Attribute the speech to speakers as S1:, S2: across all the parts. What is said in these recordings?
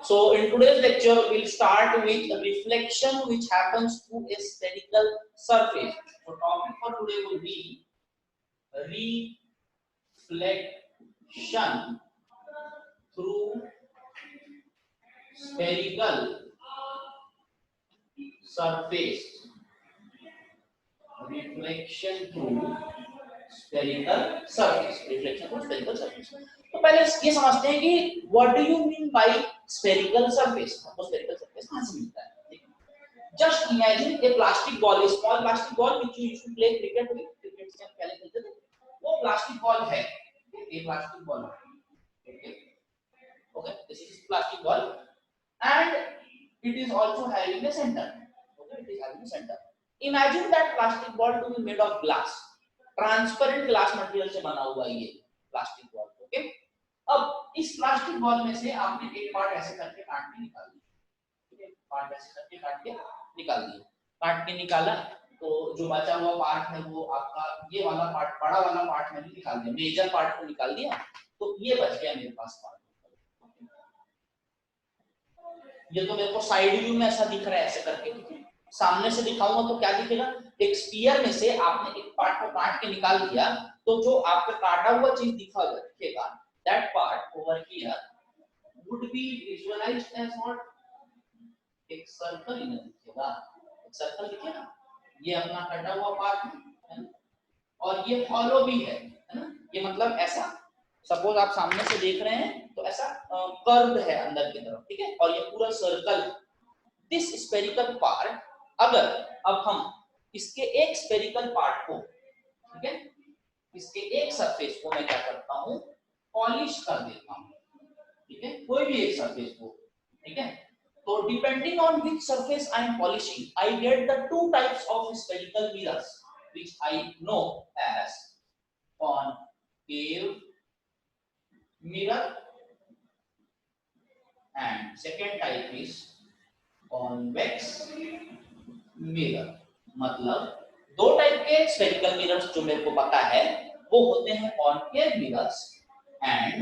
S1: So in today's lecture, we'll start with reflection which happens to a spherical surface. So topic for today will be reflection through spherical surface. Reflection through spherical surface. Reflection through spherical surface. तो पहले ये समझते हैं कि what do you mean by spherical surface? हमको spherical surface कहाँ से मिलता है? Just imagine a plastic ball, a small plastic ball which you used to play cricket with. Cricket से हम पहले खेलते थे. वो plastic ball है. ये plastic ball है. Okay. This is plastic ball, and it is also having a center. Okay. It is having a center. Imagine that plastic ball to be made of glass. Transparent glass material से बना हुआ ये plastic ball. Okay. अब इस plastic ball में से आपने एक पार्ट ऐसे करके काट के निकाल दिया. पार्ट ऐसे करके काट के निकाल दिया. काट के निकाला तो जो बचा हुआ पार्ट है वो आपका ये वाला पार्ट, बड़ा वाला पार्ट मैंने निकाल दिया, मेजर पार्ट को निकाल दिया, तो ये बच गया मेरे पास पार्ट. ये तो मेरे को साइड व्यू में ऐसा दिख रहा है ऐसे करके. सामने से दिखाऊंगा तो क्या दिखेगा? एक स्फीयर में से आपने एक पार्ट को काट के निकाल दिया, तो जो आपका काटा हुआ चीज दिखेगा, that part over here would be visualised as what? एक सर्कल दिखेगा. एक सर्कल दिखेगा. ये अपना कटा हुआ पार्ट है ना, और ये हॉलो भी है ना. ये मतलब ऐसा, सपोज आप सामने से देख रहे हैं तो ऐसा कर्व है अंदर की तरफ, ठीक है, और ये पूरा सर्कल. दिस स्फेरिकल पार्ट, अगर अब हम इसके एक स्फेरिकल पार्ट को, ठीक है, इसके एक सरफेस को मैं क्या करता हूं? पॉलिश कर देता हूं. ठीक है, कोई भी एक सरफेस को. ठीक है, so depending on which surface I am polishing, I get the two types of spherical mirrors, which I know as concave mirror, and second type is convex mirror. मतलब दो टाइप के spherical mirrors जो मेरे को पता है वो होते हैं concave mirrors and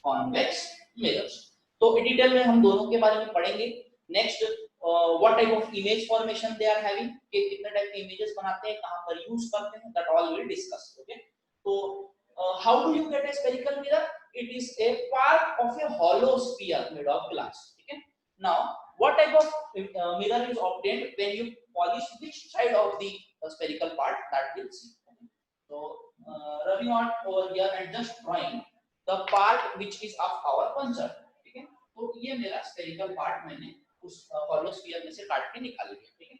S1: convex mirrors. तो डिटेल में हम दोनों के बारे में पढ़ेंगे. Next, what type of image formation they are having, कि कितने टाइप के इमेजेस बनाते हैं, कहां पर यूज करते हैं, that all will discuss. Okay, तो how do you get a spherical mirror? It is a part of a hollow sphere made of glass. ठीक है, now what type of mirror is obtained when you polish which side of the spherical part, that will see. So rubbing out over here and just drawing the part which is of our concern. तो ये मेरा spherical part मैंने उस hollow sphere में से काट के निकाल लिया. ठीक है,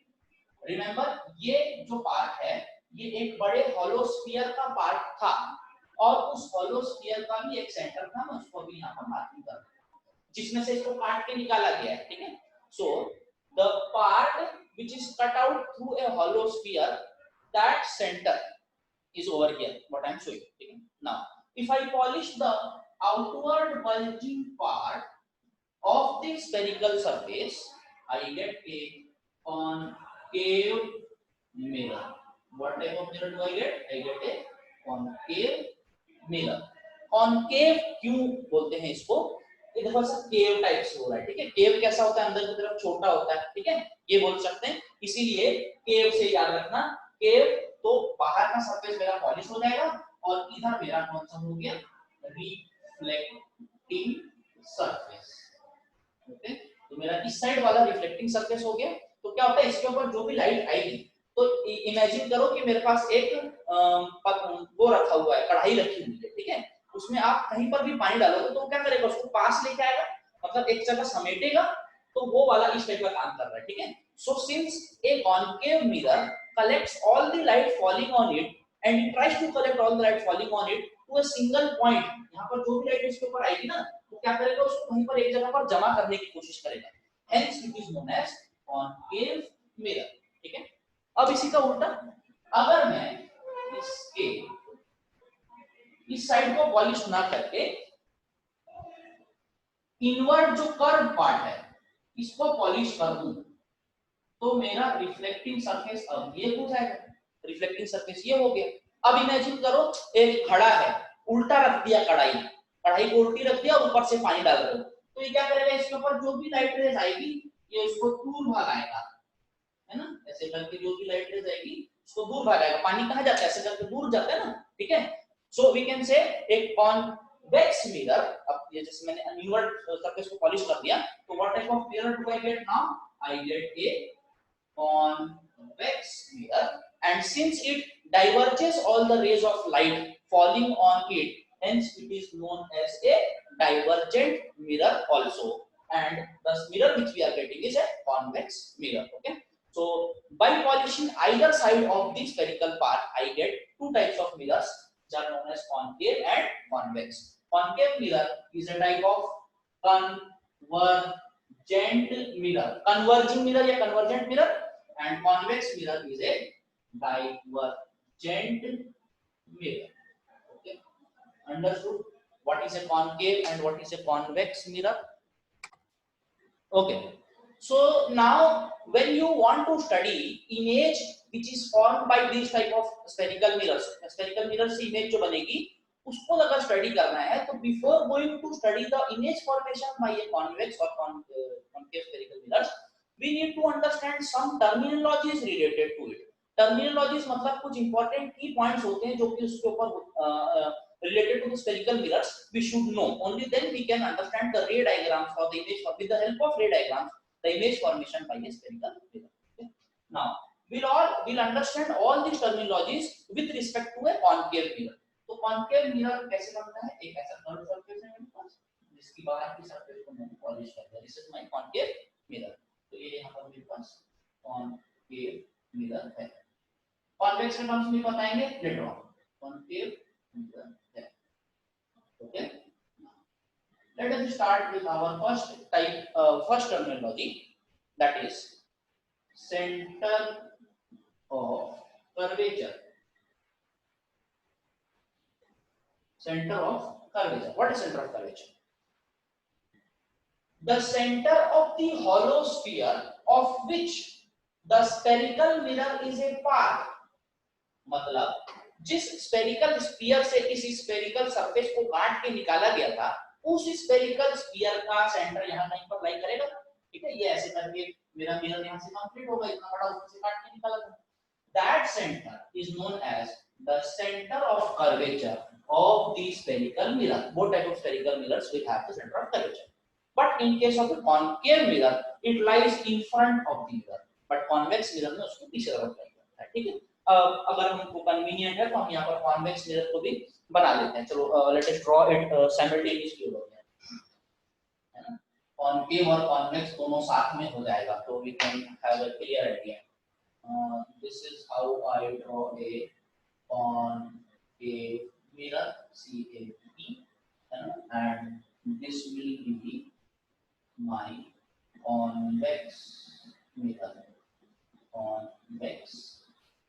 S1: रिमेंबर ये जो पार्ट है ये एक बड़े हॉलो स्फीयर का पार्ट था, और उस हॉलो स्फीयर का भी एक सेंटर था, मैं उसको भी यहां पर मार्किंग कर दूंगा, जिसमें से इसको काट के निकाला गया है. ठीक है, so the part which is cut out through a hollow sphere, that centre is over here, what I am showing. ठीक है, now if I polish the outward bulging part of the spherical surface, I get a concave mirror. What type of mirror do I get? I get a concave mirror. Concave क्यों बोलते हैं इसको? ये देखो ऐसा केव type से हो रहा है. ठीक है, केव कैसा होता है? अंदर की तरफ छोटा होता है. ठीक है, ये बोल सकते हैं, इसीलिए केव से याद रखना. केव तो बाहर का सरफेस मेरा पॉलिश हो जाएगा, और इधर मेरा कौन सा हो गया? Reflecting surface. ओके, तो मेरा इस साइड वाला रिफ्लेक्टिंग सरफेस हो गया. तो क्या होता है, इसके ऊपर जो भी लाइट आएगी, तो इमेजिन करो कि मेरे पास एक वो रखा हुआ है, कढ़ाई रखी हुई है. ठीक है, उसमें आप कहीं पर भी पानी डालोगे तो क्या करेगा? उसको पास लेके आएगा, मतलब एक जगह समेटेगा. तो वो वाला इस टाइप का काम कर रहा है. ठीक है, so since a concave mirror collects all the light falling on it, and it tries to collect all the light falling on it to a single point. यहाँ पर जो भी लाइट इसके ऊपर आएगी ना, तो क्या करेगा? उसको कहीं पर एक जगह पर जमा करने की कोशिश करेगा. Hence it is known as concave mirror. ठीक है, अब इसी का उल्टा, अगर मैं इसके इस साइड को पॉलिश ना करके इनवर्ड जो कर्व पार्ट है इसको पॉलिश कर दूं, तो मेरा रिफ्लेक्टिंग सरफेस अब ये हो जाएगा, रिफ्लेक्टिंग सरफेस ये हो गया। अब इमेजिन करो एक घड़ा है, उल्टा रख दिया कढ़ाई, कढ़ाई को उल्टी रख दिया और ऊपर से पानी डाल रहे हो, तो ये क्या करेगा, इसके ऊपर जो भी लाइट रेज आएगी ये उसको दूर भगाएगा, है ना, ऐसे करके जो भी लाइट रेज आएगी उसको दूर भगाएगा। पानी कहाँ जाता है, ऐसे करके दूर जाता है ना, ठीक है। सो वी कैन से एक कॉन्वेक्स मिरर, अब ये जैसे मैंने अनइवन सरफेस को पॉलिश कर दिया, तो what type of mirror do I get now, I get A convex mirror, and since it diverges all the rays of light falling on it, hence it is known as a divergent mirror also, and the mirror which we are getting is a convex mirror. Okay, so by polishing either side of the spherical part, I get two types of mirrors which are known as concave and convex. Concave mirror is a type of convergent mirror, converging mirror या convergent mirror, and convex mirror is a divergent mirror. Okay, understood what is a concave and what is a convex mirror? Okay, so now when you want to study image which is formed by these type of spherical mirrors, spherical mirror से image जो बनेगी उसको अगर study करना है, तो before going to study the image formation by a convex और concave spherical mirrors, we need to understand some terminologies related to it. Terminologies मतलब कुछ important key points होते हैं जो कि उसके ऊपर related to the spherical mirrors we should know. Only then we can understand the ray diagrams or the image, with the help of ray diagrams, the image formation by a spherical mirror. Okay? Now we'll understand all these terminologies with respect to a concave mirror. तो concave mirror कैसे बनता है, एक ऐसा curve surface है मेरे पास जिसकी बाहर की सरफेस को मैंने पॉलिश कर दिया, this is my concave mirror। तो ये यहाँ पर मेरे पास कॉनकेव मिरर है। कॉन्वेक्स के टर्म्स में बताएंगे लेटर ऑन, कॉनकेव मिरर है। Okay, let us start with our first terminology, that is center of curvature. Center of curvature, what is center of curvature? The center of the hollow sphere of which the spherical mirror is a part, मतलब जिस spherical sphere से इस spherical surface को काट के निकाला गया था, उस स्फेरिकल स्फीयर का सेंटर यहाँ कहीं पर लाई करेगा, ठीक है। ये ऐसे करके मेरा मिरर यहाँ से कंप्लीट होगा, इतना बड़ा ऊपर से काट के निकाला था। That center is known as the center of curvature of the spherical mirror. Both type of spherical mirrors will have the center of curvature. But in case of a concave mirror, it lies in front of the mirror. But convex mirror में उसको पीछे तरफ रखा है, ठीक है। अगर हमको कन्वीनियंट है तो हम यहाँ पर कॉन्वेक्स मिरर को भी बना लेते हैं। चलो let us draw it simultaneously हो गया है ना, कॉन्केव और कॉन्वेक्स दोनों साथ में हो जाएगा, तो we can have a clear idea. This is how I draw a concave mirror, CAV, and this will be my convex mirror, convex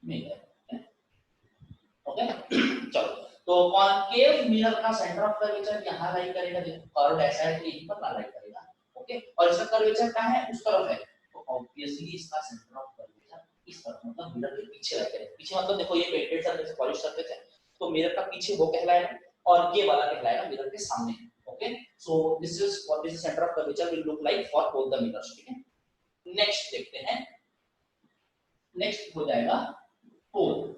S1: mirror, okay. चलो, तो कॉनकेव मिरर का सेंटर ऑफ कर्वेचर यहाँ लाई करेगा, देखो कर्व ऐसा है तो यहीं पर लाई करेगा, ओके। और इसका कर्वेचर कहाँ है, उस तरफ है, तो ऑब्वियसली इसका सेंटर ऑफ कर्वेचर इस तरफ, मतलब मिरर के पीछे लाई करेगा। पीछे मतलब देखो ये पेंटेड सरफेस, पॉलिश सरफेस है, तो मिरर का पीछे वो कहलाएगा और ये वाला कहलाएगा मिरर के सामने, okay. So this is what this centre of curvature will look like for both the mirrors, ठीक है। नेक्स्ट देखते हैं, नेक्स्ट हो जाएगा पोल।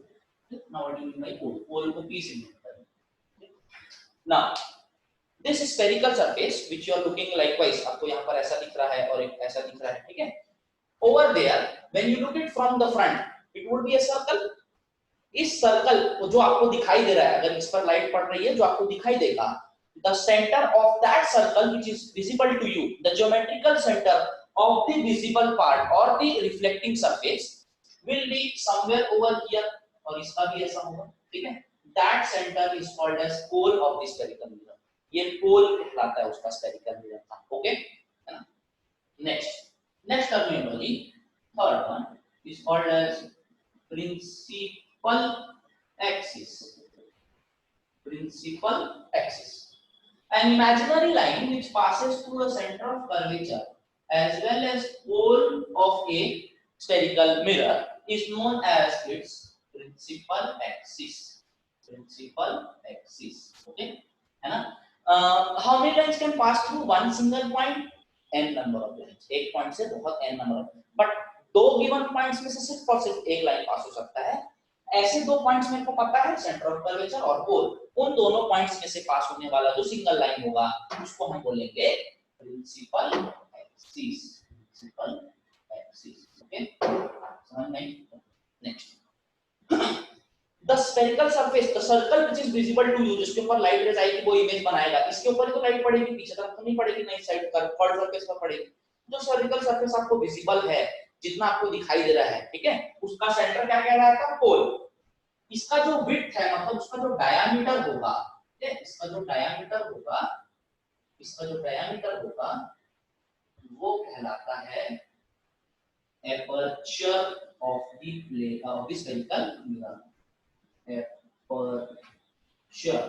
S1: Now what do you mean by pole? Pole को P से लिखते हैं। Now this spherical surface which you are looking likewise, आपको यहाँ पर ऐसा दिख रहा है और एक ऐसा दिख रहा है, ठीक है। Over there, when you look it from the front, it would be a circle. इस सर्कल को जो आपको दिखाई दे रहा है, अगर इस पर लाइट पड़ रही है जो आपको दिखाई देगा, the center of that circle which is visible to you, the geometrical center of the visible part or the reflecting surface will be somewhere over here, और इसका भी ऐसा होगा, ठीक है। That center is called as pole of the spherical mirror. ये पोल कहलाता है उसका spherical mirror का, ओके, है ना। Next terminology, third one is called as principal axis. Principal axis, an imaginary line which passes through a center of curvature as well as pole of a spherical mirror is known as its principal axis. Principal axis. Okay, है ना? How many lines can pass through one single point? n number of lines. एक point से बहुत n number of, but दो given points में से सिर्फ और सिर्फ एक लाइन पास हो सकता है. ऐसे दो पॉइंट्स मेरे को पता है, सेंटर ऑफ कर्वेचर और पोल. उन दोनों पॉइंट्स में से पास होने वाला जो सिंगल लाइन होगा उसको हम बोलेंगे principal axis. Principal axis. Okay, समझ नहीं? Next, the spherical surface, the circle which is visible to you, जिसके ऊपर लाइट रेज आएगी वो इमेज बनाएगा. इसके ऊपर तो लाइट पड़ेगी, पीछे तरफ तो नहीं पड़ेगी, नहीं साइड पर थर्ड सरफेस पर पड़ेगी. जो सर्कल सरफेस आपको विजिबल है, जितना आपको दिखाई दे रहा है, ठीक है, उसका सेंटर क्या कह रहा था? पोल. इसका जो विड्थ है, मतलब उसका जो डायामीटर होगा, ठीक है, इसका जो डायामीटर होगा, इसका जो डायामीटर होगा वो कहलाता है aperture of the plane of the spherical mirror. Aperture,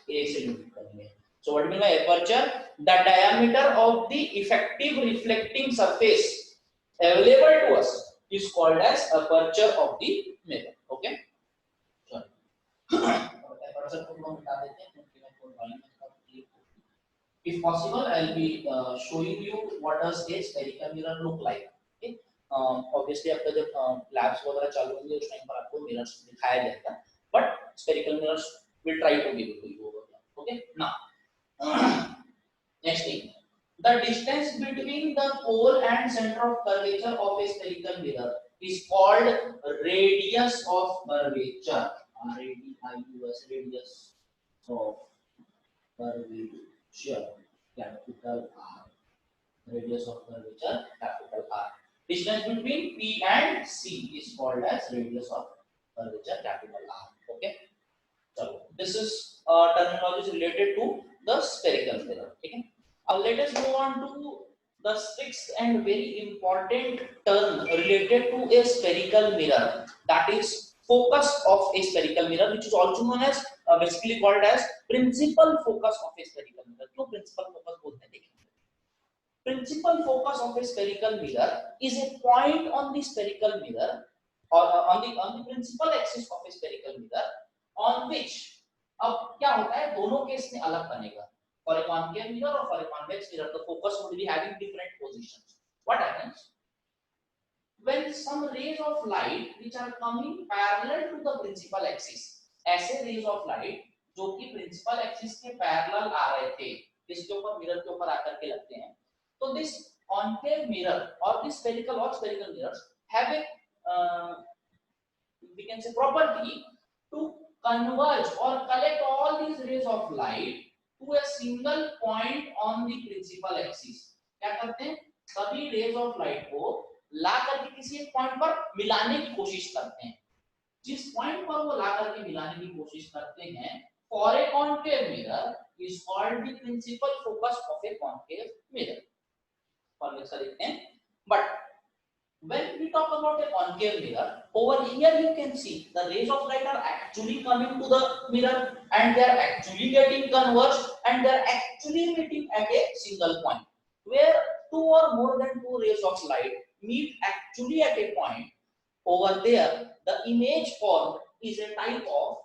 S1: A से डिनोट करेंगे. So what do you mean by aperture? The diameter of the effective reflecting surface available to us is called as aperture of the mirror. Okay? Sorry. Aperture को हम बता देते हैं क्योंकि मैं कोई ड्राइंग में थोड़ा clear. If possible, I'll be showing you what does a spherical mirror look like. Okay? Obviously आपका जब labs वगैरह चालू होंगे उस टाइम पर आपको मिरर्स दिखाया जाएगा, but spherical mirrors will try to give it to you. Okay, now next thing, the distance between the pole and center of curvature of a spherical mirror is called radius of curvature. Radius, radius of curvature, capital R. Radius of curvature, capital R. Distance between P and C is called as radius of curvature, capital R. Okay, so this is terminology related to the spherical mirror. Okay, let us move on to the sixth and very important term related to a spherical mirror, that is focus of a spherical mirror, which is also known as basically called as principal focus of a spherical mirror. क्यों principal focus बोलते हैं देखेंगे. Principal focus of a spherical mirror is a point on the spherical mirror or on the principal axis of a spherical mirror on which, अब क्या होता है, दोनों case में अलग बनेगा. For a concave mirror or for a convex mirror, the focus would be having different positions. What happens when some rays of light which are coming parallel to the principal axis, ऐसे rays of light जो कि principal axis के parallel आ रहे थे, इसके ऊपर mirror के ऊपर आकर के लगते हैं. So this concave mirror or this spherical or spherical mirrors have a we can say property to converge or collect all these rays of light to a single point on the principal axis. क्या करते हैं, सभी rays of light को ला करके किसी एक point पर मिलाने की कोशिश करते हैं. जिस पॉइंट पर वो ला करके मिलाने की कोशिश करते हैं, for a concave mirror is called the principal focus of a concave mirror. Convex लिखते हैं. But when we talk about a concave mirror, over here you can see the rays of light are actually coming to the mirror and they are actually getting converged and they are actually meeting at a single point. Where two or more than two rays of light meet actually at a point, over there the image formed is a type of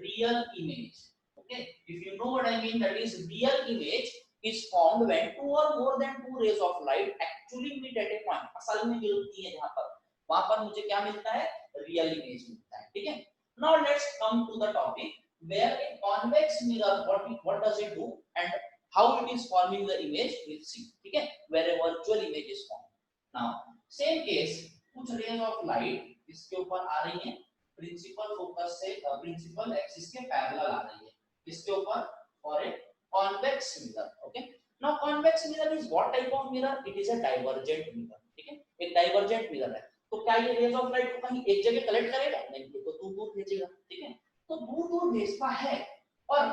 S1: real image. Okay, if you know what I mean, that is real image is formed when two or more than two rays of light actually meet at a point. असल में मिलती है जहां पर, वहां पर मुझे क्या मिलता है, रियल इमेज मिलता है. ठीक है, now let's come to the topic where a convex mirror, what does it do and how it is forming the image, we'll see. ठीक है, where a virtual image is formed. Now same case, कुछ rays of light इसके ऊपर आ रही हैं, principal focus से principal axis के parallel आ रही है, इसके ऊपर for a convex mirror. Okay, now convex mirror is what type of mirror? It is a divergent mirror. ठीक है, एक डाइवर्जेंट मिरर है. तो क्या ये रेज ऑफ लाइट को कहीं एक जगह कलेक्ट करेगा? नहीं, ये तो दूर दूर भेजेगा. ठीक है, तो दूर दूर भेजता है और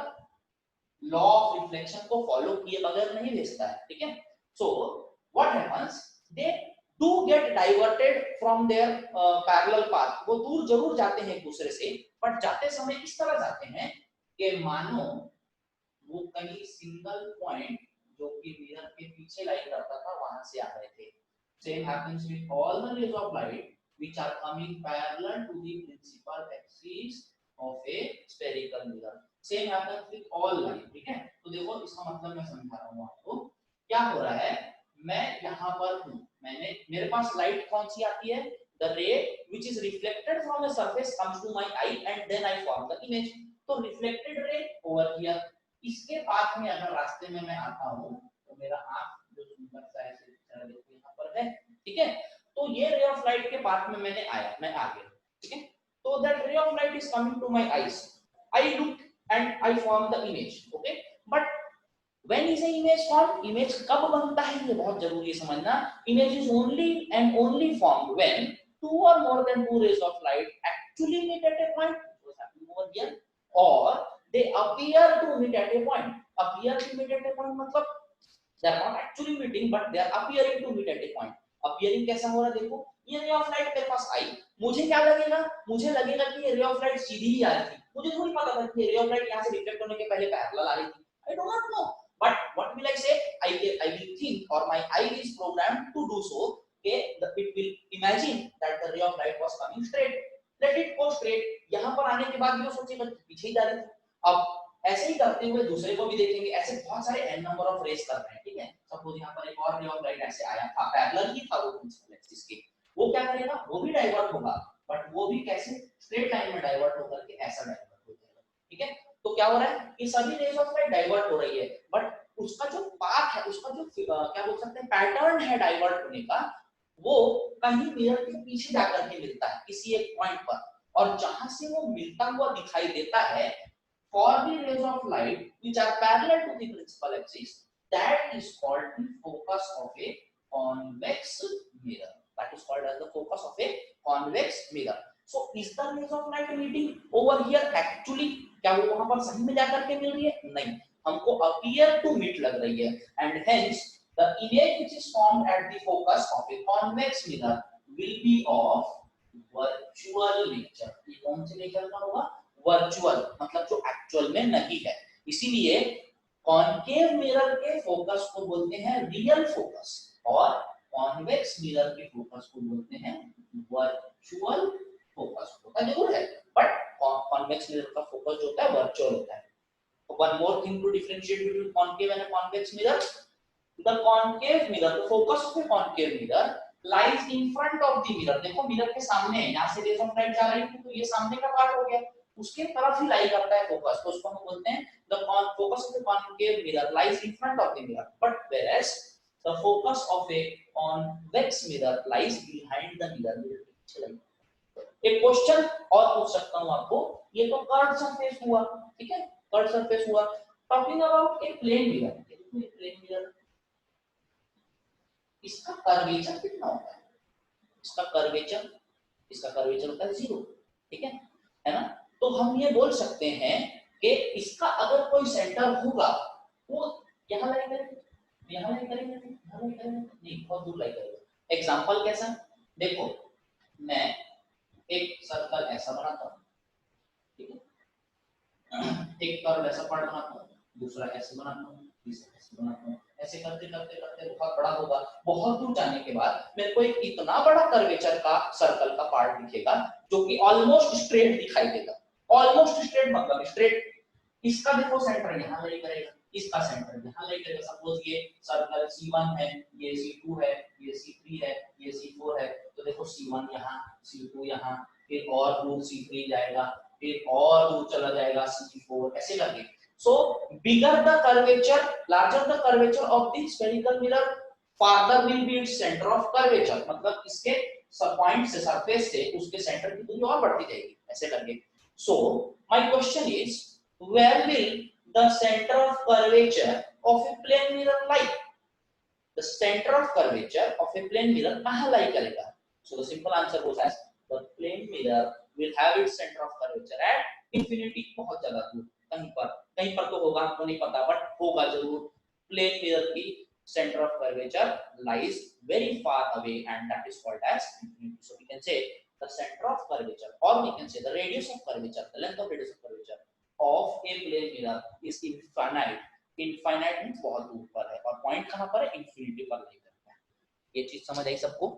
S1: लॉ ऑफ रिफ्लेक्शन को फॉलो किए बगैर नहीं भेजता है. ठीक है, so what happens, they do get diverted from their parallel path. वो दूर जरूर जाते हैं एक दूसरे से, बट जाते समय इस तरह जाते हैं कि मानो वो कहीं सिंगल पॉइंट जो कि मिरर के पीछे लाइट करता था वहां से आ रहे थे. Same happens with all the rays of light which are coming parallel to the principal axis of a spherical mirror. Same happens with all light. ठीक है, तो देखो इसका मतलब मैं समझा रहा हूँ आपको। क्या हो रहा है, मैं यहाँ पर हूँ, मेरे पास लाइट कौन सी आती है, the ray which is reflected from the surface comes to my eye and then I form the image. तो reflected ray over here, इसके पास में अगर रास्ते में मैं आता हूँ तो मेरा आंख जो सुंदर सा है देखो यहाँ पर है, ठीक है, तो ये रे ऑफ लाइट के पाथ में मैं आ गया, ठीक है, तो that ray of light is coming to my eyes, I look and I form the image, okay, but when is a image formed, image कब बनता है ये बहुत जरूरी है समझना। image is only and only formed when two or more than two rays of light actually meet at a point, what's happening over here, or they appear to meet at a point, appear to meet at a point मतलब they are not actually meeting but they are appearing to meet at a point। appearing कैसा हो रहा है, देखो ये रे of light मेरे पास आई, मुझे क्या लगेगा, मुझे लगेगा कि ये रे ऑफ लाइट सीधी ही आ रही थी, मुझे थोड़ी पता था कि ये रे ऑफ लाइट यहाँ से रिफ्लेक्ट होने के पहले पैरेलल आ रही थी, I do not know, but what will I say, I will think or my eye is programmed to do so, okay, it will imagine that the ray of light was coming straight, let it go straight, यहाँ पर आने के बाद ये सोचेगा पीछे ही जा रही थी। अब ऐसे ही करते हुए दूसरे को भी देखेंगे, ऐसे बहुत सारे n नंबर ऑफ रेस कर रहे हैं, ठीक है, सपोज यहाँ पर एक और रे ऑफ लाइट ऐसे आया था, पैरेलल ही था वो प्रिंसिपल एक्सिस के, वो क्या करेगा, वो भी डाइवर्ट होगा, बट वो भी कैसे, स्ट्रेट लाइन में डाइवर्ट होकर के ऐसा डाइवर्ट हो जाएगा, ठीक है, तो क्या हो रहा है कि सभी रेज ऑफ लाइट डाइवर्ट हो रही है, बट उसका जो पाथ है, उसका जो क्या बोल सकते हैं पैटर्न है डाइवर्ट होने का, वो कहीं मिरर के पीछे जाकर के मिलता है किसी एक पॉइंट पर, और जहां से वो मिलता हुआ दिखाई देता है, for the rays of light which are parallel to the principal axis, that is called the focus of a convex mirror, that is called as the focus of a convex mirror। so is the rays of light meeting over here actually, क्या वो वहां पर सही में जाकर के मिल रही है, नहीं, हमको appear to meet लग रही है, and hence the image which is formed at the focus of a convex mirror will be of virtual nature। ये कौन से नेचर का होगा, वर्चुअल, मतलब जो एक्चुअल में नहीं है, इसीलिए कॉनकेव मिरर के फोकस को बोलते हैं रियल फोकस, और कॉन्वेक्स मिरर के फोकस को बोलते हैं वर्चुअल फोकस। होता जरूर है, बट कॉन्वेक्स मिरर का फोकस जो होता है वर्चुअल होता है। One more thing to differentiate between concave and a convex mirror, the concave mirror, the focus of a concave mirror lies in front of the mirror। देखो mirror के सामने है, यहाँ से रेज ऑफ लाइट जा रही है तो ये सामने का पार्ट हो गया, उसके तरफ ही लाई करता है फोकस, तो उसको हम बोलते हैं the focus of the concave mirror lies in front of the mirror, but whereas the focus of a convex mirror lies behind the mirror। एक क्वेश्चन और पूछ सकता हूं आपको, ये तो कर्व सरफेस हुआ, ठीक है, कर्व सरफेस हुआ, talking about a plane mirror, देखो ये प्लेन मिरर, इसका कर्वेचर कितना होता है, इसका कर्वेचर होता है 0, ठीक है ना, तो हम ये बोल सकते हैं कि इसका अगर कोई सेंटर होगा, वो यहाँ लाई करेंगे, यहाँ लाई करेंगे, यहाँ लाई करेंगे, नहीं, बहुत दूर लाई करेंगे। एग्जांपल कैसा, देखो मैं एक सर्कल ऐसा बनाता हूँ, ठीक है, एक कर्व ऐसा पार्ट बनाता हूँ, दूसरा ऐसे बनाता हूँ, तीसरा ऐसे बनाता हूँ, ऐसे करते करते करते बहुत बड़ा होगा, बहुत दूर जाने के बाद मेरे को एक इतना बड़ा कर्वेचर का सर्कल का पार्ट दिखेगा जो कि ऑलमोस्ट स्ट्रेट दिखाई देगा, ऑलमोस्ट स्ट्रेट मतलब स्ट्रेट, इसका देखो सेंटर यहाँ लाई करेगा, इसका सेंटर यहाँ लाई करेगा, सपोज ये सर्कल C1 है, ये C2 है, ये C3 है, ये C4 है, तो देखो C1 यहाँ, C2 यहाँ, फिर और दूर C3 जाएगा, फिर और दूर चला जाएगा C4, ऐसे करके। So bigger the curvature, larger the curvature of the spherical mirror, farther will be its center of curvature, मतलब इसके पॉइंट से, सरफेस से उसके सेंटर की दूरी और बढ़ती जाएगी, ऐसे करके। So my question is, where will the center of curvature of a plane mirror lie? The center of curvature of a plane mirror कहाँ lie करेगा? So the simple answer goes as the plane mirror will have its center of curvature at infinity, बहुत ज्यादा दूर, कहीं पर तो होगा, हमको नहीं पता, बट होगा जरूर। प्लेन मिरर की center of curvature lies very far away and that is called as infinity। So we can say the center of curvature, or we can say the radius of curvature, the length of radius of curvature of a plane mirror is infinite। infinite means बहुत दूर पर है, और point कहां पर है, infinity पर lie करता है। ये चीज समझ आई सबको?